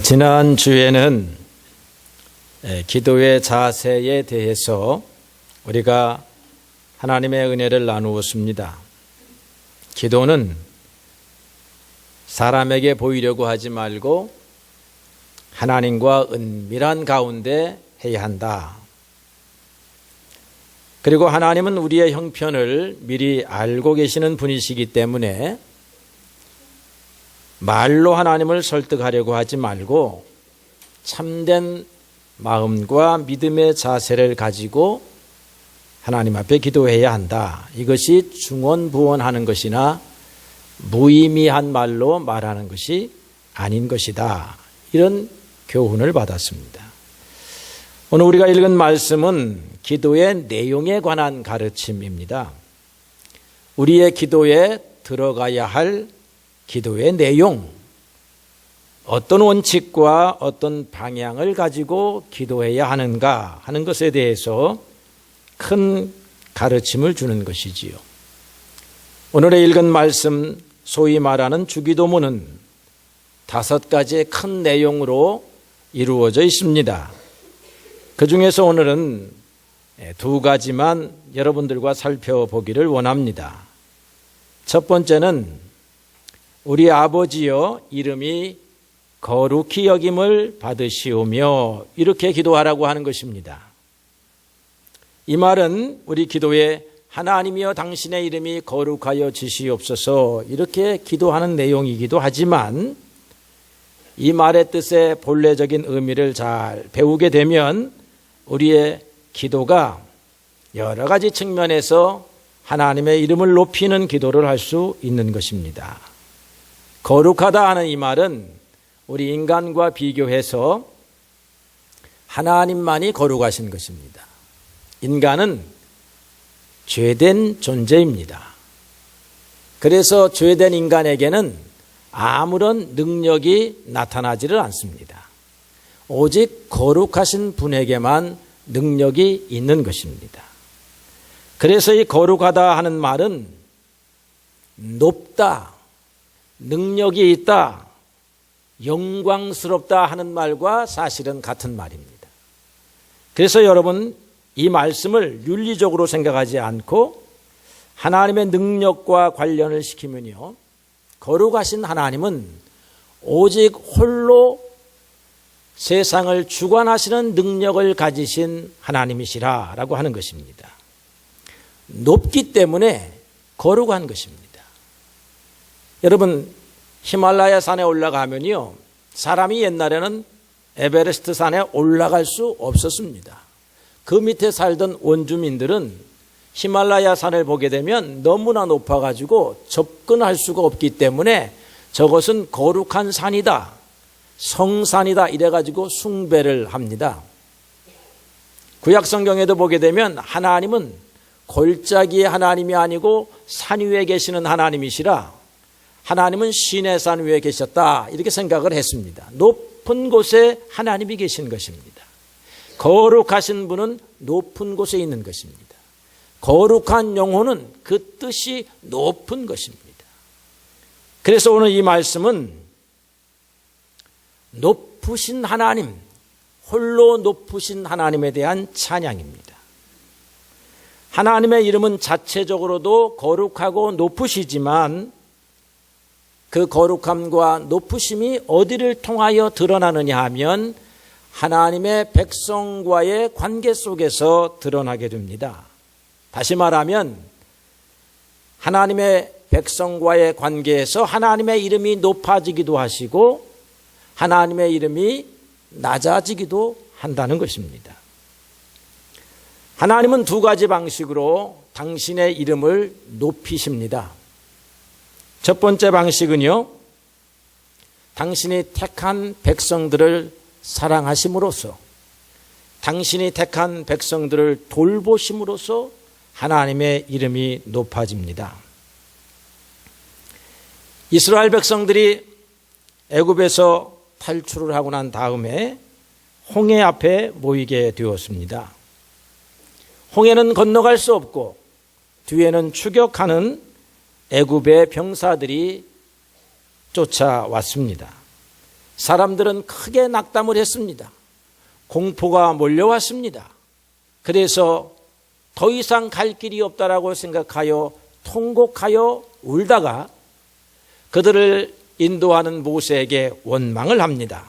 지난 주에는 기도의 자세에 대해서 우리가 하나님의 은혜를 나누었습니다. 기도는 사람에게 보이려고 하지 말고 하나님과 은밀한 가운데 해야 한다. 그리고 하나님은 우리의 형편을 미리 알고 계시는 분이시기 때문에 말로 하나님을 설득하려고 하지 말고 참된 마음과 믿음의 자세를 가지고 하나님 앞에 기도해야 한다. 이것이 중언부언하는 것이나 무의미한 말로 말하는 것이 아닌 것이다. 이런 교훈을 받았습니다. 오늘 우리가 읽은 말씀은 기도의 내용에 관한 가르침입니다. 우리의 기도에 들어가야 할 기도의 내용, 어떤 원칙과 어떤 방향을 가지고 기도해야 하는가 하는 것에 대해서 큰 가르침을 주는 것이지요. 오늘의 읽은 말씀, 소위 말하는 주기도문은 5가지의 큰 내용으로 이루어져 있습니다. 그 중에서 오늘은 2가지만 여러분들과 살펴보기를 원합니다. 첫 번째는 우리 아버지여 이름이 거룩히 여김을 받으시오며 이렇게 기도하라고 하는 것입니다. 이 말은 우리 기도에 하나님이여 당신의 이름이 거룩하여 지시옵소서 이렇게 기도하는 내용이기도 하지만 이 말의 뜻의 본래적인 의미를 잘 배우게 되면 우리의 기도가 여러 가지 측면에서 하나님의 이름을 높이는 기도를 할 수 있는 것입니다. 거룩하다 하는 이 말은 우리 인간과 비교해서 하나님만이 거룩하신 것입니다. 인간은 죄된 존재입니다. 그래서 죄된 인간에게는 아무런 능력이 나타나지를 않습니다. 오직 거룩하신 분에게만 능력이 있는 것입니다. 그래서 이 거룩하다 하는 말은 높다, 능력이 있다, 영광스럽다 하는 말과 사실은 같은 말입니다. 그래서 여러분 이 말씀을 윤리적으로 생각하지 않고 하나님의 능력과 관련을 시키면요, 거룩하신 하나님은 오직 홀로 세상을 주관하시는 능력을 가지신 하나님이시라라고 하는 것입니다. 높기 때문에 거룩한 것입니다. 여러분 히말라야 산에 올라가면요, 사람이 옛날에는 에베레스트 산에 올라갈 수 없었습니다. 그 밑에 살던 원주민들은 히말라야 산을 보게 되면 너무나 높아가지고 접근할 수가 없기 때문에 저것은 거룩한 산이다, 성산이다 이래가지고 숭배를 합니다. 구약성경에도 보게 되면 하나님은 골짜기의 하나님이 아니고 산 위에 계시는 하나님이시라 하나님은 시내산 위에 계셨다 이렇게 생각을 했습니다. 높은 곳에 하나님이 계신 것입니다. 거룩하신 분은 높은 곳에 있는 것입니다. 거룩한 영혼은 그 뜻이 높은 것입니다. 그래서 오늘 이 말씀은 높으신 하나님, 홀로 높으신 하나님에 대한 찬양입니다. 하나님의 이름은 자체적으로도 거룩하고 높으시지만 그 거룩함과 높으심이 어디를 통하여 드러나느냐 하면 하나님의 백성과의 관계 속에서 드러나게 됩니다. 다시 말하면 하나님의 백성과의 관계에서 하나님의 이름이 높아지기도 하시고 하나님의 이름이 낮아지기도 한다는 것입니다. 하나님은 2가지 방식으로 당신의 이름을 높이십니다. 첫 번째 방식은요, 당신이 택한 백성들을 사랑하심으로써, 당신이 택한 백성들을 돌보심으로써 하나님의 이름이 높아집니다. 이스라엘 백성들이 애굽에서 탈출을 하고 난 다음에 홍해 앞에 모이게 되었습니다. 홍해는 건너갈 수 없고 뒤에는 추격하는 애굽의 병사들이 쫓아왔습니다. 사람들은 크게 낙담을 했습니다. 공포가 몰려왔습니다. 그래서 더 이상 갈 길이 없다라고 생각하여 통곡하여 울다가 그들을 인도하는 모세에게 원망을 합니다.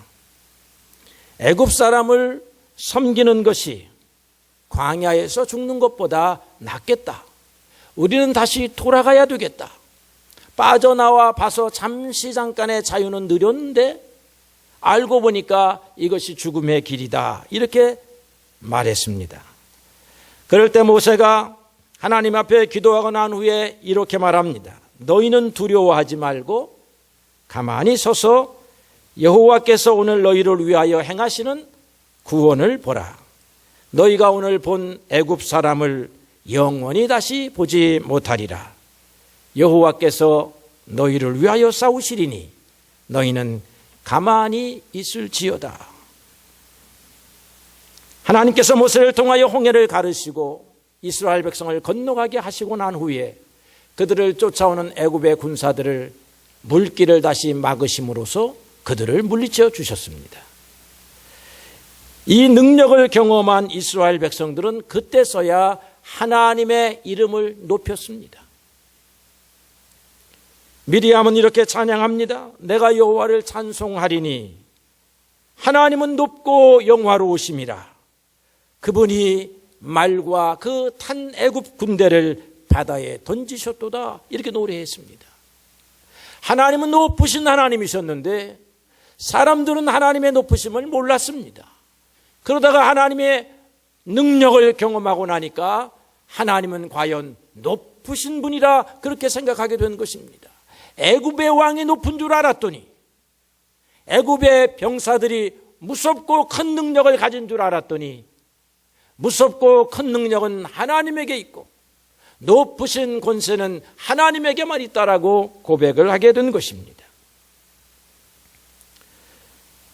애굽 사람을 섬기는 것이 광야에서 죽는 것보다 낫겠다. 우리는 다시 돌아가야 되겠다. 빠져나와 봐서 잠깐의 자유는 누렸는데 알고 보니까 이것이 죽음의 길이다. 이렇게 말했습니다. 그럴 때 모세가 하나님 앞에 기도하고 난 후에 이렇게 말합니다. 너희는 두려워하지 말고 가만히 서서 여호와께서 오늘 너희를 위하여 행하시는 구원을 보라. 너희가 오늘 본 애굽 사람을 영원히 다시 보지 못하리라. 여호와께서 너희를 위하여 싸우시리니 너희는 가만히 있을지어다. 하나님께서 모세를 통하여 홍해를 가르시고 이스라엘 백성을 건너가게 하시고 난 후에 그들을 쫓아오는 애굽의 군사들을 물길을 다시 막으심으로써 그들을 물리쳐 주셨습니다. 이 능력을 경험한 이스라엘 백성들은 그때서야 하나님의 이름을 높였습니다. 미리암은 이렇게 찬양합니다. 내가 여호와를 찬송하리니 하나님은 높고 영화로우심이라. 그분이 말과 그 탄 애굽 군대를 바다에 던지셨도다. 이렇게 노래했습니다. 하나님은 높으신 하나님이셨는데 사람들은 하나님의 높으심을 몰랐습니다. 그러다가 하나님의 능력을 경험하고 나니까 하나님은 과연 높으신 분이라 그렇게 생각하게 된 것입니다. 애굽의 왕이 높은 줄 알았더니 애굽의 병사들이 무섭고 큰 능력을 가진 줄 알았더니 무섭고 큰 능력은 하나님에게 있고 높으신 권세는 하나님에게만 있다라고 고백을 하게 된 것입니다.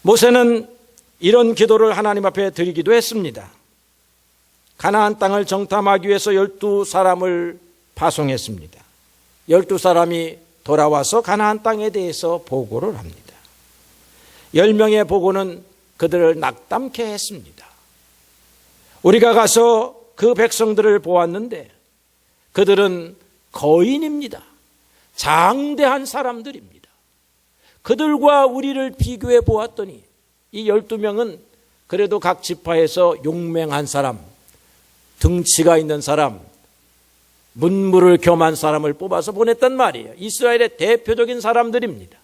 모세는 이런 기도를 하나님 앞에 드리기도 했습니다. 가나안 땅을 정탐하기 위해서 12사람을 파송했습니다. 12사람이 돌아와서 가나안 땅에 대해서 보고를 합니다. 10명의 보고는 그들을 낙담케 했습니다. 우리가 가서 그 백성들을 보았는데 그들은 거인입니다. 장대한 사람들입니다. 그들과 우리를 비교해 보았더니 이 12명은 그래도 각 지파에서 용맹한 사람, 등치가 있는 사람, 문무를 겸한 사람을 뽑아서 보냈단 말이에요. 이스라엘의 대표적인 사람들입니다.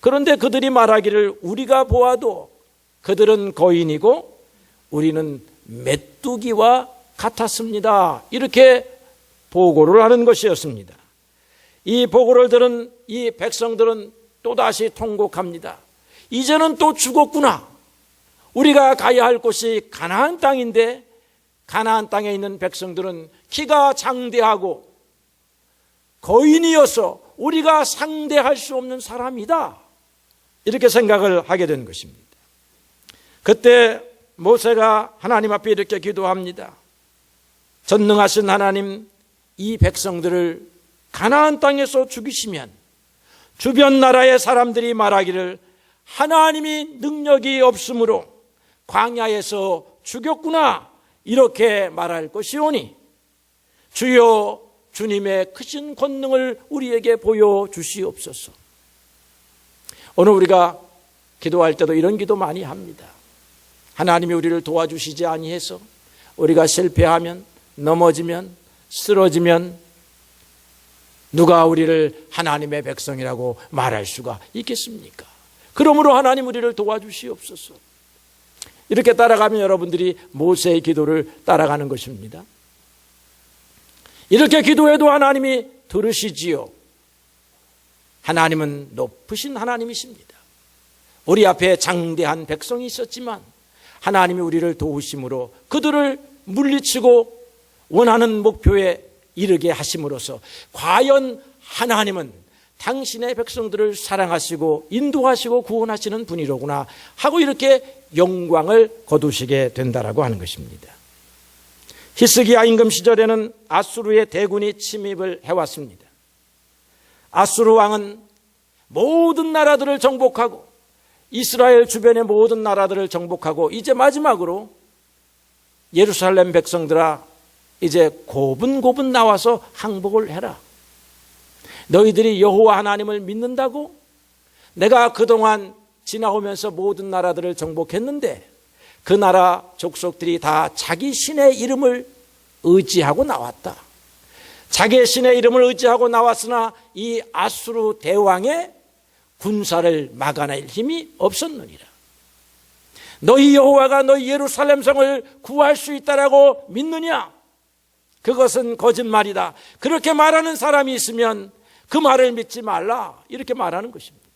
그런데 그들이 말하기를 우리가 보아도 그들은 거인이고 우리는 메뚜기와 같았습니다. 이렇게 보고를 하는 것이었습니다. 이 보고를 들은 이 백성들은 또다시 통곡합니다. 이제는 또 죽었구나. 우리가 가야 할 곳이 가나안 땅인데 가나안 땅에 있는 백성들은 키가 장대하고 거인이어서 우리가 상대할 수 없는 사람이다. 이렇게 생각을 하게 된 것입니다. 그때 모세가 하나님 앞에 이렇게 기도합니다. 전능하신 하나님, 이 백성들을 가나안 땅에서 죽이시면 주변 나라의 사람들이 말하기를 하나님이 능력이 없으므로 광야에서 죽였구나 이렇게 말할 것이오니 주여 주님의 크신 권능을 우리에게 보여주시옵소서. 오늘 우리가 기도할 때도 이런 기도 많이 합니다. 하나님이 우리를 도와주시지 아니해서 우리가 실패하면, 넘어지면, 쓰러지면 누가 우리를 하나님의 백성이라고 말할 수가 있겠습니까? 그러므로 하나님 우리를 도와주시옵소서. 이렇게 따라가면 여러분들이 모세의 기도를 따라가는 것입니다. 이렇게 기도해도 하나님이 들으시지요. 하나님은 높으신 하나님이십니다. 우리 앞에 장대한 백성이 있었지만 하나님이 우리를 도우심으로 그들을 물리치고 원하는 목표에 이르게 하심으로써 과연 하나님은 당신의 백성들을 사랑하시고 인도하시고 구원하시는 분이로구나 하고 이렇게 영광을 거두시게 된다라고 하는 것입니다. 히스기야 임금 시절에는 아수르의 대군이 침입을 해왔습니다. 아수르 왕은 모든 나라들을 정복하고 이스라엘 주변의 모든 나라들을 정복하고 이제 마지막으로 예루살렘 백성들아 이제 고분고분 나와서 항복을 해라. 너희들이 여호와 하나님을 믿는다고? 내가 그동안 지나오면서 모든 나라들을 정복했는데 그 나라 족속들이 다 자기 신의 이름을 의지하고 나왔다. 자기의 신의 이름을 의지하고 나왔으나 이 아수르 대왕의 군사를 막아낼 힘이 없었느니라. 너희 여호와가 너희 예루살렘 성을 구할 수 있다라고 믿느냐? 그것은 거짓말이다. 그렇게 말하는 사람이 있으면 그 말을 믿지 말라. 이렇게 말하는 것입니다.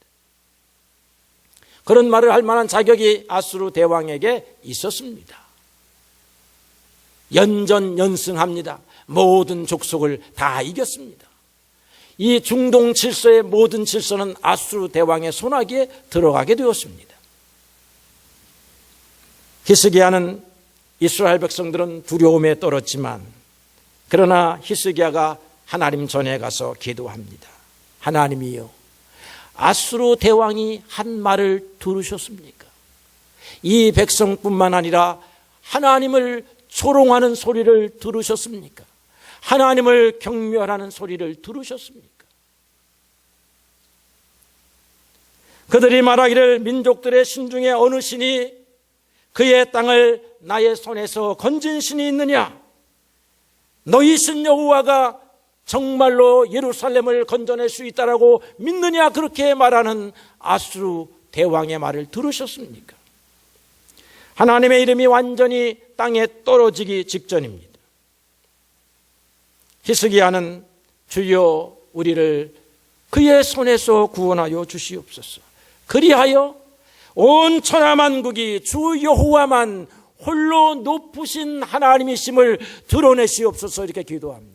그런 말을 할 만한 자격이 아수르 대왕에게 있었습니다. 연전연승합니다. 모든 족속을 다 이겼습니다. 이 중동 질서의 모든 질서는 아수르 대왕의 손아귀에 들어가게 되었습니다. 히스기야는 이스라엘 백성들은 두려움에 떨었지만 그러나 히스기야가 하나님 전에 가서 기도합니다. 하나님이여, 아수르 대왕이 한 말을 들으셨습니까? 이 백성뿐만 아니라 하나님을 조롱하는 소리를 들으셨습니까? 하나님을 경멸하는 소리를 들으셨습니까? 그들이 말하기를 민족들의 신 중에 어느 신이 그의 땅을 나의 손에서 건진 신이 있느냐? 너희 신 여호와가 정말로 예루살렘을 건져낼 수 있다라고 믿느냐? 그렇게 말하는 아수르 대왕의 말을 들으셨습니까? 하나님의 이름이 완전히 땅에 떨어지기 직전입니다. 히스기야는 주여 우리를 그의 손에서 구원하여 주시옵소서. 그리하여 온 천하만국이 주 여호와만 홀로 높으신 하나님이심을 드러내시옵소서. 이렇게 기도합니다.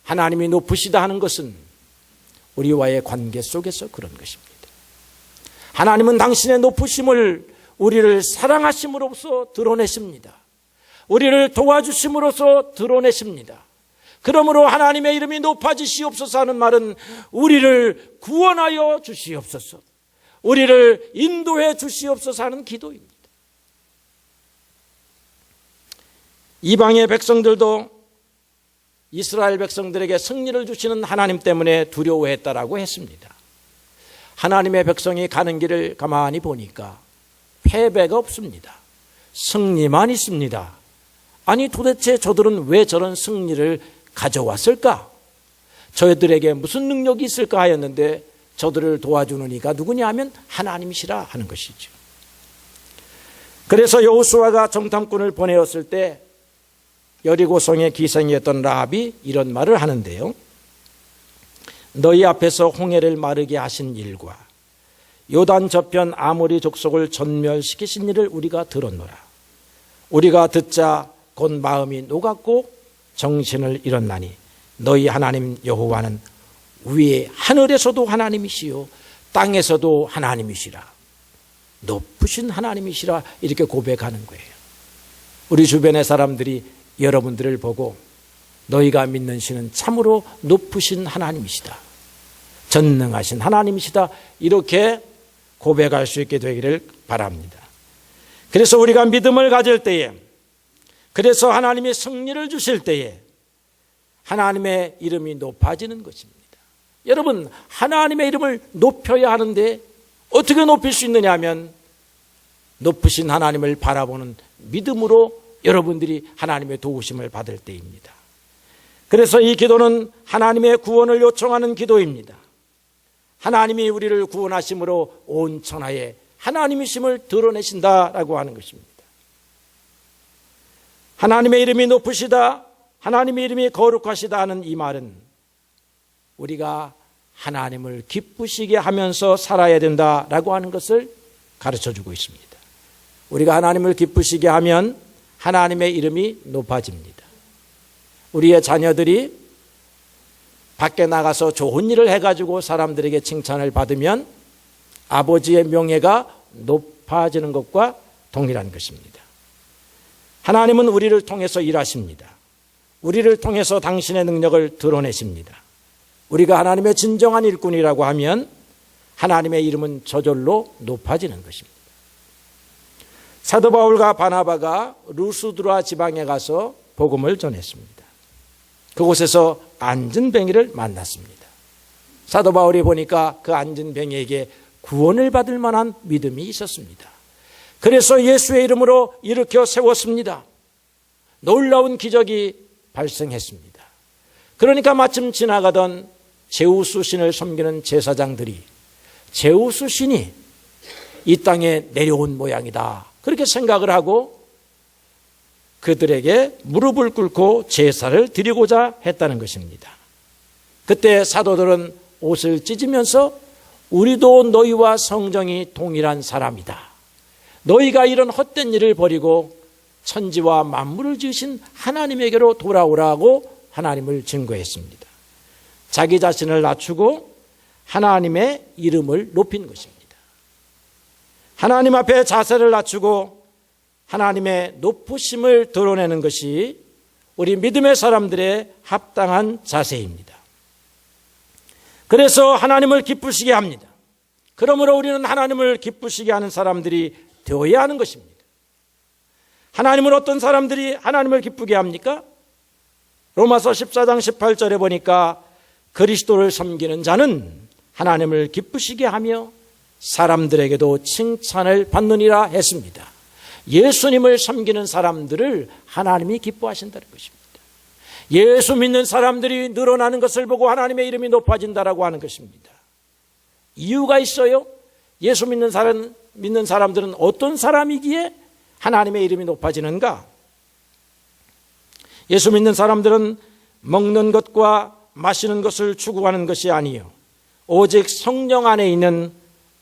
하나님이 높으시다 하는 것은 우리와의 관계 속에서 그런 것입니다. 하나님은 당신의 높으심을 우리를 사랑하심으로써 드러내십니다. 우리를 도와주심으로써 드러내십니다. 그러므로 하나님의 이름이 높아지시옵소서 하는 말은 우리를 구원하여 주시옵소서, 우리를 인도해 주시옵소서 하는 기도입니다. 이방의 백성들도 이스라엘 백성들에게 승리를 주시는 하나님 때문에 두려워했다라고 했습니다. 하나님의 백성이 가는 길을 가만히 보니까 패배가 없습니다. 승리만 있습니다. 아니 도대체 저들은 왜 저런 승리를 가져왔을까? 저희들에게 무슨 능력이 있을까 하였는데 저들을 도와주는 이가 누구냐 하면 하나님이시라 하는 것이죠. 그래서 여호수아가 정탐꾼을 보내었을 때 여리고성의 기생이었던 라합이 이런 말을 하는데요. 너희 앞에서 홍해를 마르게 하신 일과 요단 저편 아모리 족속을 전멸시키신 일을 우리가 들었노라. 우리가 듣자 곧 마음이 녹았고 정신을 잃었나니 너희 하나님 여호와는 위에 하늘에서도 하나님이시요 땅에서도 하나님이시라. 높으신 하나님이시라. 이렇게 고백하는 거예요. 우리 주변의 사람들이 여러분들을 보고 너희가 믿는 신은 참으로 높으신 하나님이시다, 전능하신 하나님이시다, 이렇게 고백할 수 있게 되기를 바랍니다. 그래서 우리가 믿음을 가질 때에, 그래서 하나님이 승리를 주실 때에 하나님의 이름이 높아지는 것입니다. 여러분, 하나님의 이름을 높여야 하는데 어떻게 높일 수 있느냐 하면 높으신 하나님을 바라보는 믿음으로 여러분들이 하나님의 도우심을 받을 때입니다. 그래서 이 기도는 하나님의 구원을 요청하는 기도입니다. 하나님이 우리를 구원하심으로 온 천하에 하나님이심을 드러내신다라고 하는 것입니다. 하나님의 이름이 높으시다, 하나님의 이름이 거룩하시다 하는 이 말은 우리가 하나님을 기쁘시게 하면서 살아야 된다라고 하는 것을 가르쳐주고 있습니다. 우리가 하나님을 기쁘시게 하면 하나님의 이름이 높아집니다. 우리의 자녀들이 밖에 나가서 좋은 일을 해가지고 사람들에게 칭찬을 받으면 아버지의 명예가 높아지는 것과 동일한 것입니다. 하나님은 우리를 통해서 일하십니다. 우리를 통해서 당신의 능력을 드러내십니다. 우리가 하나님의 진정한 일꾼이라고 하면 하나님의 이름은 저절로 높아지는 것입니다. 사도 바울과 바나바가 루스드라 지방에 가서 복음을 전했습니다. 그곳에서 안진뱅이를 만났습니다. 사도 바울이 보니까 그 안진뱅이에게 구원을 받을 만한 믿음이 있었습니다. 그래서 예수의 이름으로 일으켜 세웠습니다. 놀라운 기적이 발생했습니다. 그러니까 마침 지나가던 제우스 신을 섬기는 제사장들이 제우스 신이 이 땅에 내려온 모양이다, 그렇게 생각을 하고 그들에게 무릎을 꿇고 제사를 드리고자 했다는 것입니다. 그때 사도들은 옷을 찢으면서 우리도 너희와 성정이 동일한 사람이다, 너희가 이런 헛된 일을 버리고 천지와 만물을 지으신 하나님에게로 돌아오라고 하나님을 증거했습니다. 자기 자신을 낮추고 하나님의 이름을 높인 것입니다. 하나님 앞에 자세를 낮추고 하나님의 높으심을 드러내는 것이 우리 믿음의 사람들의 합당한 자세입니다. 그래서 하나님을 기쁘시게 합니다. 그러므로 우리는 하나님을 기쁘시게 하는 사람들이 되어야 하는 것입니다. 하나님은 어떤 사람들이 하나님을 기쁘게 합니까? 로마서 14장 18절에 보니까 그리스도를 섬기는 자는 하나님을 기쁘시게 하며 사람들에게도 칭찬을 받느니라 했습니다. 예수님을 섬기는 사람들을 하나님이 기뻐하신다는 것입니다. 예수 믿는 사람들이 늘어나는 것을 보고 하나님의 이름이 높아진다라고 하는 것입니다. 이유가 있어요. 예수 믿는 사람들은 어떤 사람이기에 하나님의 이름이 높아지는가? 예수 믿는 사람들은 먹는 것과 마시는 것을 추구하는 것이 아니요 오직 성령 안에 있는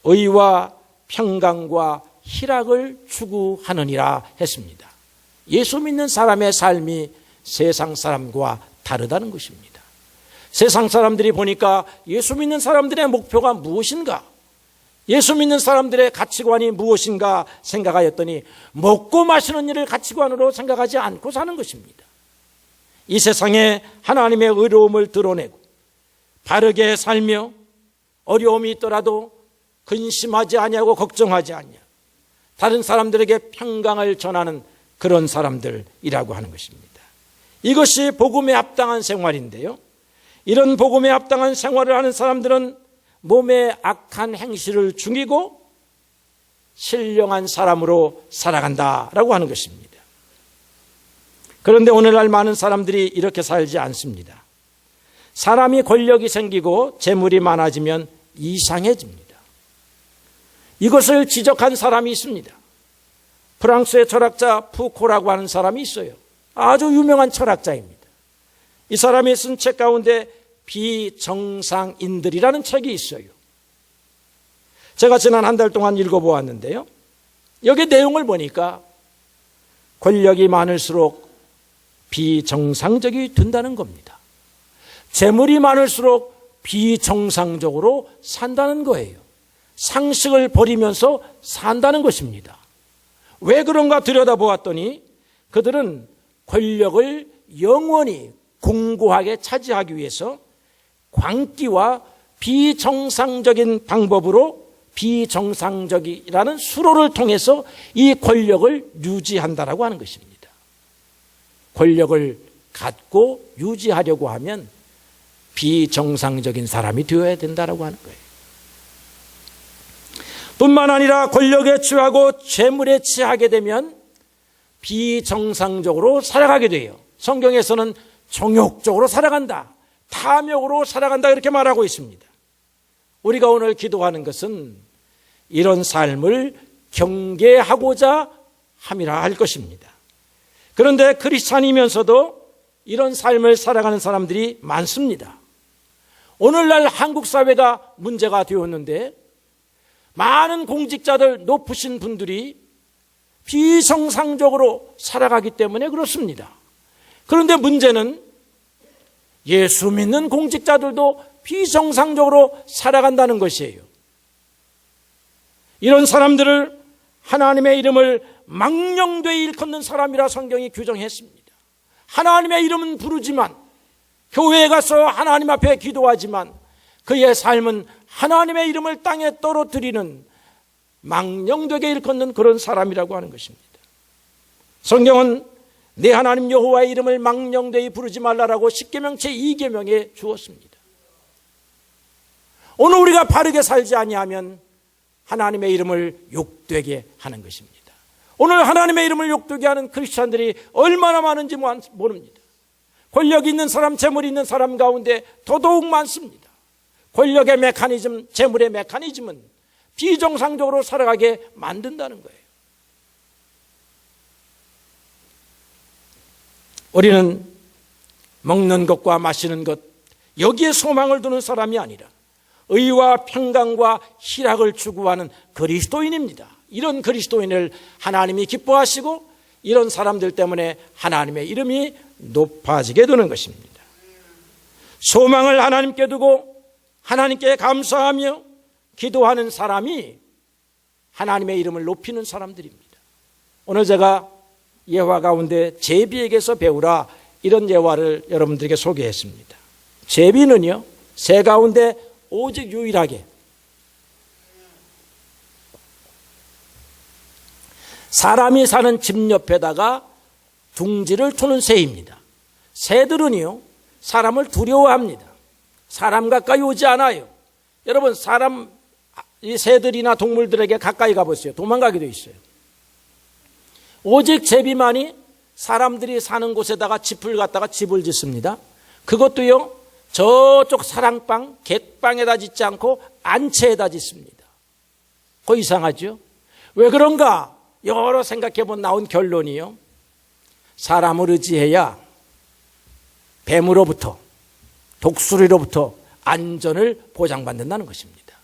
의와 평강과 희락을 추구하느니라 했습니다. 예수 믿는 사람의 삶이 세상 사람과 다르다는 것입니다. 세상 사람들이 보니까 예수 믿는 사람들의 목표가 무엇인가? 예수 믿는 사람들의 가치관이 무엇인가 생각하였더니 먹고 마시는 일을 가치관으로 생각하지 않고 사는 것입니다. 이 세상에 하나님의 의로움을 드러내고 바르게 살며 어려움이 있더라도 근심하지 아니하고 걱정하지 아니하고 다른 사람들에게 평강을 전하는 그런 사람들이라고 하는 것입니다. 이것이 복음에 합당한 생활인데요, 이런 복음에 합당한 생활을 하는 사람들은 몸에 악한 행실을 죽이고 신령한 사람으로 살아간다라고 하는 것입니다. 그런데 오늘날 많은 사람들이 이렇게 살지 않습니다. 사람이 권력이 생기고 재물이 많아지면 이상해집니다. 이것을 지적한 사람이 있습니다. 프랑스의 철학자 푸코라고 하는 사람이 있어요. 아주 유명한 철학자입니다. 이 사람이 쓴 책 가운데 비정상인들이라는 책이 있어요. 제가 지난 한 달 동안 읽어보았는데요, 여기 내용을 보니까 권력이 많을수록 비정상적이 된다는 겁니다. 재물이 많을수록 비정상적으로 산다는 거예요. 상식을 버리면서 산다는 것입니다. 왜 그런가 들여다보았더니 그들은 권력을 영원히 공고하게 차지하기 위해서 광기와 비정상적인 방법으로 비정상적이라는 수로를 통해서 이 권력을 유지한다라고 하는 것입니다. 권력을 갖고 유지하려고 하면 비정상적인 사람이 되어야 된다라고 하는 거예요. 뿐만 아니라 권력에 취하고 재물에 취하게 되면 비정상적으로 살아가게 돼요. 성경에서는 정욕적으로 살아간다, 탐욕으로 살아간다, 이렇게 말하고 있습니다. 우리가 오늘 기도하는 것은 이런 삶을 경계하고자 함이라 할 것입니다. 그런데 크리스찬이면서도 이런 삶을 살아가는 사람들이 많습니다. 오늘날 한국 사회가 문제가 되었는데 많은 공직자들, 높으신 분들이 비정상적으로 살아가기 때문에 그렇습니다. 그런데 문제는 예수 믿는 공직자들도 비정상적으로 살아간다는 것이에요. 이런 사람들을 하나님의 이름을 망령되이 일컫는 사람이라 성경이 규정했습니다. 하나님의 이름은 부르지만, 교회에 가서 하나님 앞에 기도하지만 그의 삶은 하나님의 이름을 땅에 떨어뜨리는 망령되게 일컫는 그런 사람이라고 하는 것입니다. 성경은 내 하나님 여호와의 이름을 망령되이 부르지 말라라고 십계명 제2계명에 주었습니다. 오늘 우리가 바르게 살지 아니하면 하나님의 이름을 욕되게 하는 것입니다. 오늘 하나님의 이름을 욕되게 하는 크리스찬들이 얼마나 많은지 모릅니다. 권력이 있는 사람, 재물이 있는 사람 가운데 더더욱 많습니다. 권력의 메커니즘, 재물의 메커니즘은 비정상적으로 살아가게 만든다는 거예요. 우리는 먹는 것과 마시는 것, 여기에 소망을 두는 사람이 아니라 의와 평강과 희락을 추구하는 그리스도인입니다. 이런 그리스도인을 하나님이 기뻐하시고 이런 사람들 때문에 하나님의 이름이 높아지게 되는 것입니다. 소망을 하나님께 두고 하나님께 감사하며 기도하는 사람이 하나님의 이름을 높이는 사람들입니다. 오늘 제가 예화 가운데 제비에게서 배우라, 이런 예화를 여러분들에게 소개했습니다. 제비는요, 새 가운데 오직 유일하게 사람이 사는 집 옆에다가 둥지를 트는 새입니다. 새들은요, 사람을 두려워합니다. 사람 가까이 오지 않아요. 여러분, 이 새들이나 동물들에게 가까이 가보세요. 도망가게 돼 있어요. 오직 제비만이 사람들이 사는 곳에다가 집을 갖다가 집을 짓습니다. 그것도요, 저쪽 사랑방, 객방에다 짓지 않고 안채에다 짓습니다. 그거 이상하죠? 왜 그런가? 여러 생각해본 나온 결론이요, 사람을 의지해야 뱀으로부터, 독수리로부터 안전을 보장받는다는 것입니다.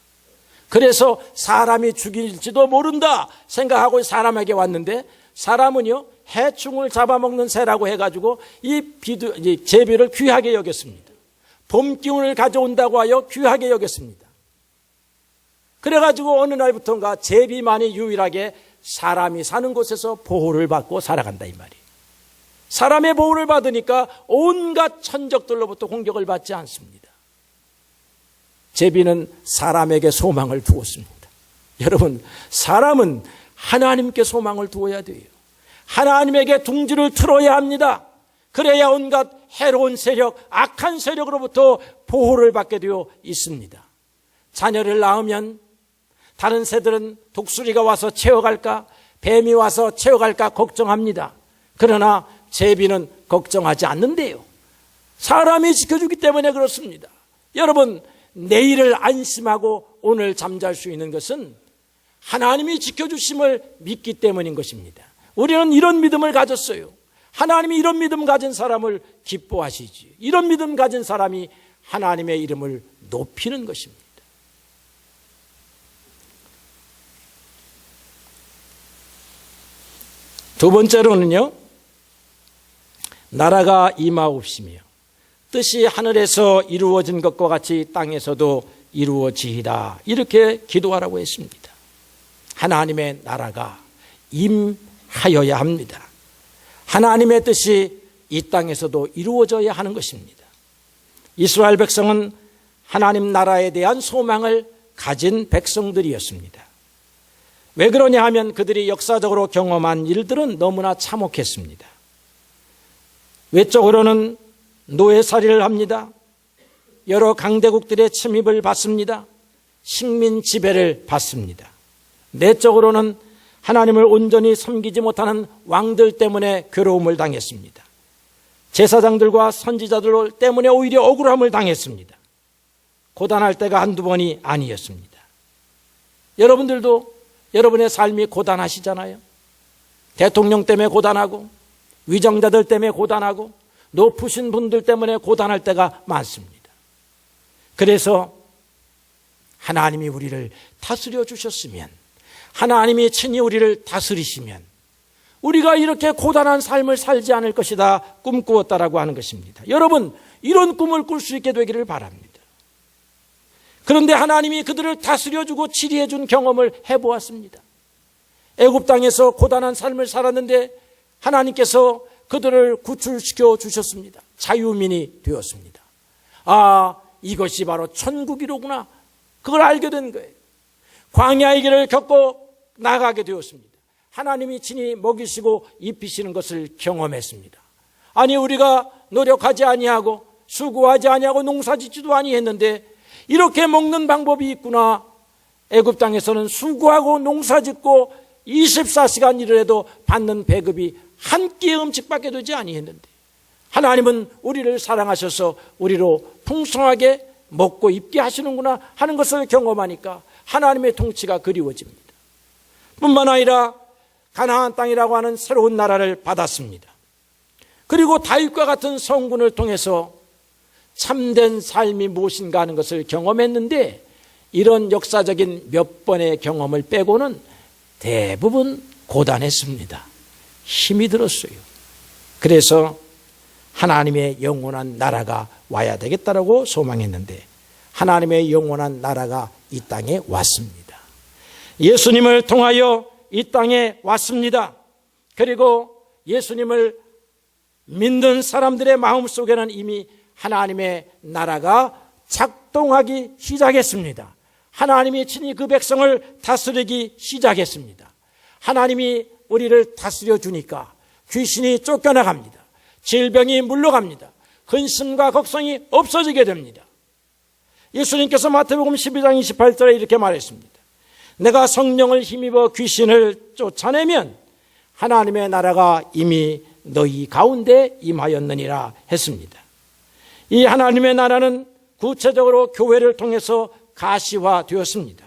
그래서 사람이 죽일지도 모른다 생각하고 사람에게 왔는데, 사람은요, 해충을 잡아먹는 새라고 해가지고 이 제비를 귀하게 여겼습니다. 봄 기운을 가져온다고 하여 귀하게 여겼습니다. 그래가지고 어느 날부터인가 제비만이 유일하게 사람이 사는 곳에서 보호를 받고 살아간다, 이 말이에요. 사람의 보호를 받으니까 온갖 천적들로부터 공격을 받지 않습니다. 제비는 사람에게 소망을 두었습니다. 여러분, 사람은 하나님께 소망을 두어야 돼요. 하나님에게 둥지를 틀어야 합니다. 그래야 온갖 해로운 세력, 악한 세력으로부터 보호를 받게 되어 있습니다. 자녀를 낳으면 다른 새들은 독수리가 와서 채워갈까, 뱀이 와서 채워갈까 걱정합니다. 그러나 제비는 걱정하지 않는데요, 사람이 지켜주기 때문에 그렇습니다. 여러분, 내일을 안심하고 오늘 잠잘 수 있는 것은 하나님이 지켜주심을 믿기 때문인 것입니다. 우리는 이런 믿음을 가졌어요. 하나님이 이런 믿음 가진 사람을 기뻐하시지. 이런 믿음 가진 사람이 하나님의 이름을 높이는 것입니다. 두 번째로는요, 나라가 임하옵시며 뜻이 하늘에서 이루어진 것과 같이 땅에서도 이루어지이다, 이렇게 기도하라고 했습니다. 하나님의 나라가 임하여야 합니다. 하나님의 뜻이 이 땅에서도 이루어져야 하는 것입니다. 이스라엘 백성은 하나님 나라에 대한 소망을 가진 백성들이었습니다. 왜 그러냐 하면 그들이 역사적으로 경험한 일들은 너무나 참혹했습니다. 외적으로는 노예살이를 합니다. 여러 강대국들의 침입을 받습니다. 식민 지배를 받습니다. 내적으로는 하나님을 온전히 섬기지 못하는 왕들 때문에 괴로움을 당했습니다. 제사장들과 선지자들 때문에 오히려 억울함을 당했습니다. 고단할 때가 한두 번이 아니었습니다. 여러분들도 여러분의 삶이 고단하시잖아요. 대통령 때문에 고단하고, 위정자들 때문에 고단하고, 높으신 분들 때문에 고단할 때가 많습니다. 그래서 하나님이 우리를 다스려 주셨으면, 하나님이 친히 우리를 다스리시면 우리가 이렇게 고단한 삶을 살지 않을 것이다 꿈꾸었다라고 하는 것입니다. 여러분, 이런 꿈을 꿀 수 있게 되기를 바랍니다. 그런데 하나님이 그들을 다스려주고 치리해준 경험을 해보았습니다. 애굽 땅에서 고단한 삶을 살았는데 하나님께서 그들을 구출시켜 주셨습니다. 자유민이 되었습니다. 아, 이것이 바로 천국이로구나. 그걸 알게 된 거예요. 광야의 길을 겪고 나가게 되었습니다. 하나님이 친히 먹이시고 입히시는 것을 경험했습니다. 아니, 우리가 노력하지 아니하고 수고하지 아니하고 농사짓지도 아니했는데 이렇게 먹는 방법이 있구나. 애굽 땅에서는 수고하고 농사짓고 24시간 일을 해도 받는 배급이 한 끼의 음식밖에 되지 아니했는데 하나님은 우리를 사랑하셔서 우리로 풍성하게 먹고 입게 하시는구나 하는 것을 경험하니까 하나님의 통치가 그리워집니다. 뿐만 아니라 가나안 땅이라고 하는 새로운 나라를 받았습니다. 그리고 다윗과 같은 성군을 통해서 참된 삶이 무엇인가 하는 것을 경험했는데 이런 역사적인 몇 번의 경험을 빼고는 대부분 고단했습니다. 힘이 들었어요. 그래서 하나님의 영원한 나라가 와야 되겠다라고 소망했는데 하나님의 영원한 나라가 이 땅에 왔습니다. 예수님을 통하여 이 땅에 왔습니다. 그리고 예수님을 믿는 사람들의 마음속에는 이미 하나님의 나라가 작동하기 시작했습니다. 하나님이 친히 그 백성을 다스리기 시작했습니다. 하나님이 우리를 다스려 주니까 귀신이 쫓겨나갑니다. 질병이 물러갑니다. 근심과 걱정이 없어지게 됩니다. 예수님께서 마태복음 12장 28절에 이렇게 말했습니다. 내가 성령을 힘입어 귀신을 쫓아내면 하나님의 나라가 이미 너희 가운데 임하였느니라 했습니다. 이 하나님의 나라는 구체적으로 교회를 통해서 가시화되었습니다.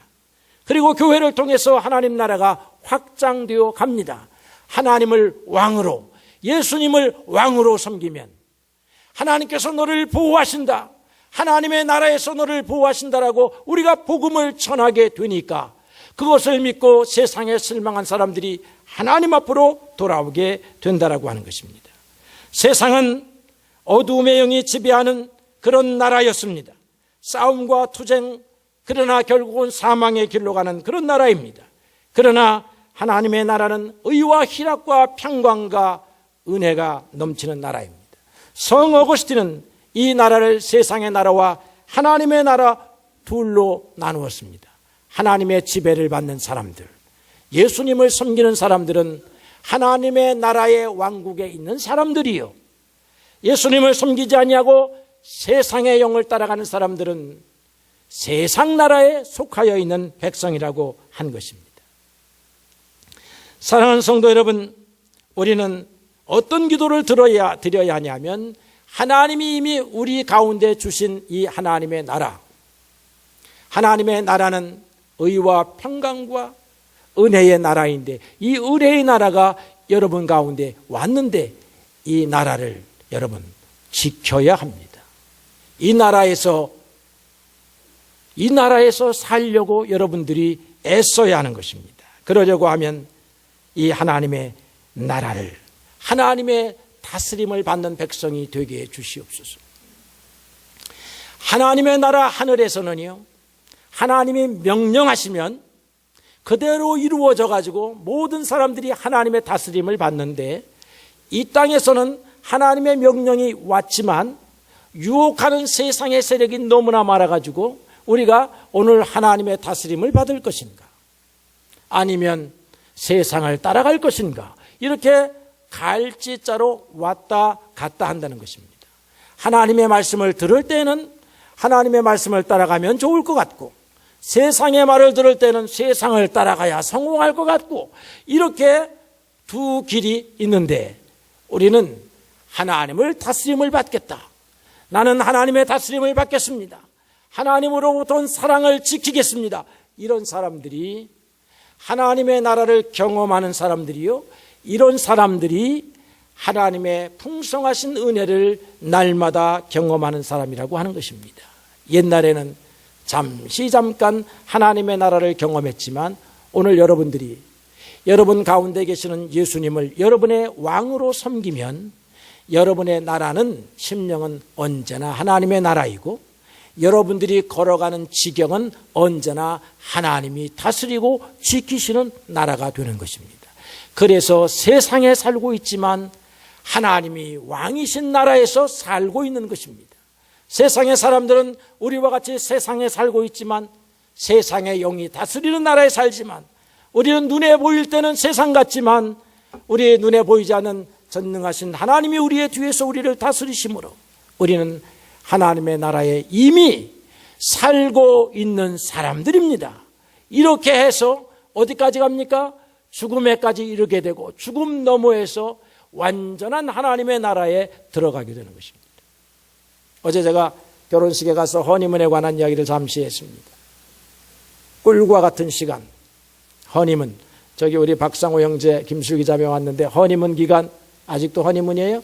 그리고 교회를 통해서 하나님 나라가 확장되어 갑니다. 하나님을 왕으로, 예수님을 왕으로 섬기면 하나님께서 너를 보호하신다, 하나님의 나라에서 너를 보호하신다라고 우리가 복음을 전하게 되니까 그것을 믿고 세상에 실망한 사람들이 하나님 앞으로 돌아오게 된다라고 하는 것입니다. 세상은 어두움의 영이 지배하는 그런 나라였습니다. 싸움과 투쟁, 그러나 결국은 사망의 길로 가는 그런 나라입니다. 그러나 하나님의 나라는 의와 희락과 평강과 은혜가 넘치는 나라입니다. 성 어거스틴은 이 나라를 세상의 나라와 하나님의 나라 둘로 나누었습니다. 하나님의 지배를 받는 사람들, 예수님을 섬기는 사람들은 하나님의 나라의 왕국에 있는 사람들이요, 예수님을 섬기지 아니하고 세상의 영을 따라가는 사람들은 세상 나라에 속하여 있는 백성이라고 한 것입니다. 사랑하는 성도 여러분, 우리는 어떤 기도를 드려야 하냐면 하나님이 이미 우리 가운데 주신 이 하나님의 나라, 하나님의 나라는 의와 평강과 은혜의 나라인데 이 은혜의 나라가 여러분 가운데 왔는데 이 나라를 여러분 지켜야 합니다. 이 나라에서 살려고 여러분들이 애써야 하는 것입니다. 그러려고 하면 이 하나님의 나라를, 하나님의 다스림을 받는 백성이 되게 해 주시옵소서. 하나님의 나라 하늘에서는요, 하나님이 명령하시면 그대로 이루어져 가지고 모든 사람들이 하나님의 다스림을 받는데 이 땅에서는 하나님의 명령이 왔지만 유혹하는 세상의 세력이 너무나 많아가지고 우리가 오늘 하나님의 다스림을 받을 것인가, 아니면 세상을 따라갈 것인가, 이렇게 갈지자로 왔다 갔다 한다는 것입니다. 하나님의 말씀을 들을 때는 하나님의 말씀을 따라가면 좋을 것 같고, 세상의 말을 들을 때는 세상을 따라가야 성공할 것 같고, 이렇게 두 길이 있는데 우리는 하나님을 다스림을 받겠다, 나는 하나님의 다스림을 받겠습니다, 하나님으로부터 온 사랑을 지키겠습니다, 이런 사람들이, 하나님의 나라를 경험하는 사람들이요, 이런 사람들이 하나님의 풍성하신 은혜를 날마다 경험하는 사람이라고 하는 것입니다. 옛날에는 잠깐 하나님의 나라를 경험했지만 오늘 여러분들이 여러분 가운데 계시는 예수님을 여러분의 왕으로 섬기면 여러분의 나라는, 심령은 언제나 하나님의 나라이고 여러분들이 걸어가는 지경은 언제나 하나님이 다스리고 지키시는 나라가 되는 것입니다. 그래서 세상에 살고 있지만 하나님이 왕이신 나라에서 살고 있는 것입니다. 세상의 사람들은 우리와 같이 세상에 살고 있지만 세상의 영이 다스리는 나라에 살지만 우리는 눈에 보일 때는 세상 같지만 우리의 눈에 보이지 않는 전능하신 하나님이 우리의 뒤에서 우리를 다스리심으로 우리는 하나님의 나라에 이미 살고 있는 사람들입니다. 이렇게 해서 어디까지 갑니까? 죽음에까지 이르게 되고 죽음 너머에서 완전한 하나님의 나라에 들어가게 되는 것입니다. 어제 제가 결혼식에 가서 허니문에 관한 이야기를 잠시 했습니다. 꿀과 같은 시간, 허니문. 저기 우리 박상호 형제 김수 기자명 왔는데 허니문 기간 아직도 허니문이에요?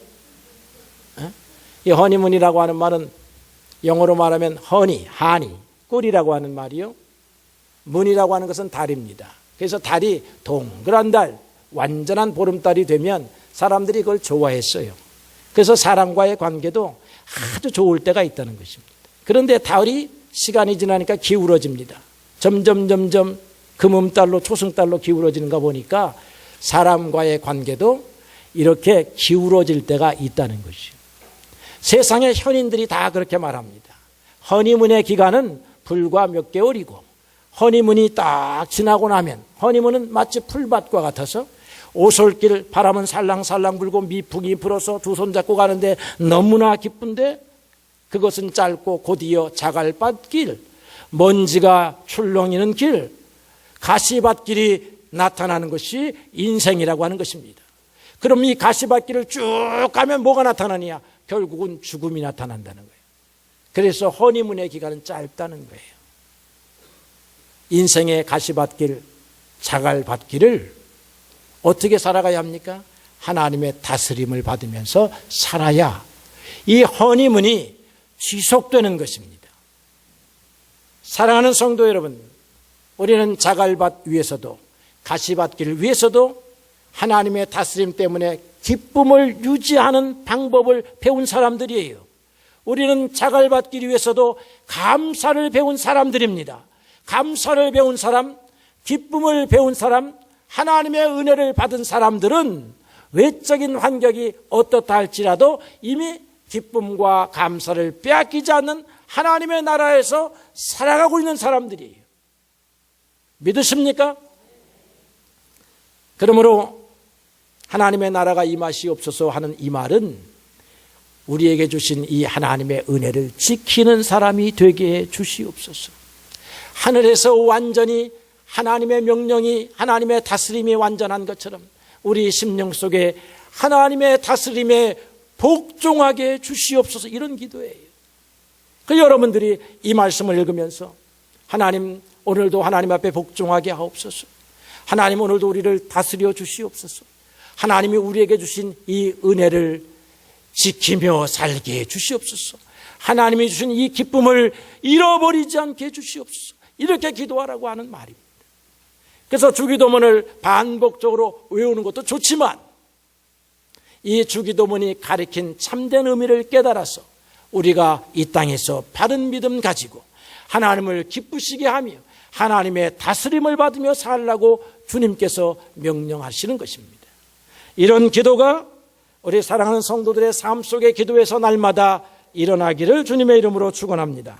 이 허니문이라고 하는 말은 영어로 말하면 허니, 하니, 꿀이라고 하는 말이요. 문이라고 하는 것은 달입니다. 그래서 달이 동그란 달, 완전한 보름달이 되면 사람들이 그걸 좋아했어요. 그래서 사람과의 관계도 아주 좋을 때가 있다는 것입니다. 그런데 달이 시간이 지나니까 기울어집니다. 점점 금음달로 초승달로 기울어지는가 보니까 사람과의 관계도 이렇게 기울어질 때가 있다는 것이요. 세상의 현인들이 다 그렇게 말합니다. 허니문의 기간은 불과 몇 개월이고 허니문이 딱 지나고 나면 허니문은 마치 풀밭과 같아서 오솔길 바람은 살랑살랑 불고 미풍이 불어서 두 손 잡고 가는데 너무나 기쁜데 그것은 짧고 곧이어 자갈밭길, 먼지가 출렁이는 길, 가시밭길이 나타나는 것이 인생이라고 하는 것입니다. 그럼 이 가시밭길을 쭉 가면 뭐가 나타나느냐? 결국은 죽음이 나타난다는 거예요. 그래서 허니문의 기간은 짧다는 거예요. 인생의 가시밭길, 자갈밭길을 어떻게 살아가야 합니까? 하나님의 다스림을 받으면서 살아야 이 허니문이 지속되는 것입니다. 사랑하는 성도 여러분, 우리는 자갈밭 위에서도 가시밭길 위에서도 하나님의 다스림 때문에 기쁨을 유지하는 방법을 배운 사람들이에요. 우리는 자갈밭길 위에서도 감사를 배운 사람들입니다. 감사를 배운 사람, 기쁨을 배운 사람, 하나님의 은혜를 받은 사람들은 외적인 환경이 어떻다 할지라도 이미 기쁨과 감사를 빼앗기지 않는 하나님의 나라에서 살아가고 있는 사람들이에요. 믿으십니까? 그러므로 하나님의 나라가 임하시옵소서 하는 이 말은 우리에게 주신 이 하나님의 은혜를 지키는 사람이 되게 해 주시옵소서. 하늘에서 완전히 하나님의 명령이, 하나님의 다스림이 완전한 것처럼 우리 심령 속에 하나님의 다스림에 복종하게 해 주시옵소서, 이런 기도예요. 그 여러분들이 이 말씀을 읽으면서 하나님 오늘도 하나님 앞에 복종하게 하옵소서. 하나님 오늘도 우리를 다스려 주시옵소서. 하나님이 우리에게 주신 이 은혜를 지키며 살게 해 주시옵소서. 하나님이 주신 이 기쁨을 잃어버리지 않게 해 주시옵소서. 이렇게 기도하라고 하는 말입니다. 그래서 주기도문을 반복적으로 외우는 것도 좋지만 이 주기도문이 가리킨 참된 의미를 깨달아서 우리가 이 땅에서 바른 믿음 가지고 하나님을 기쁘시게 하며 하나님의 다스림을 받으며 살라고 주님께서 명령하시는 것입니다. 이런 기도가 우리 사랑하는 성도들의 삶 속의 기도에서 날마다 일어나기를 주님의 이름으로 축원합니다.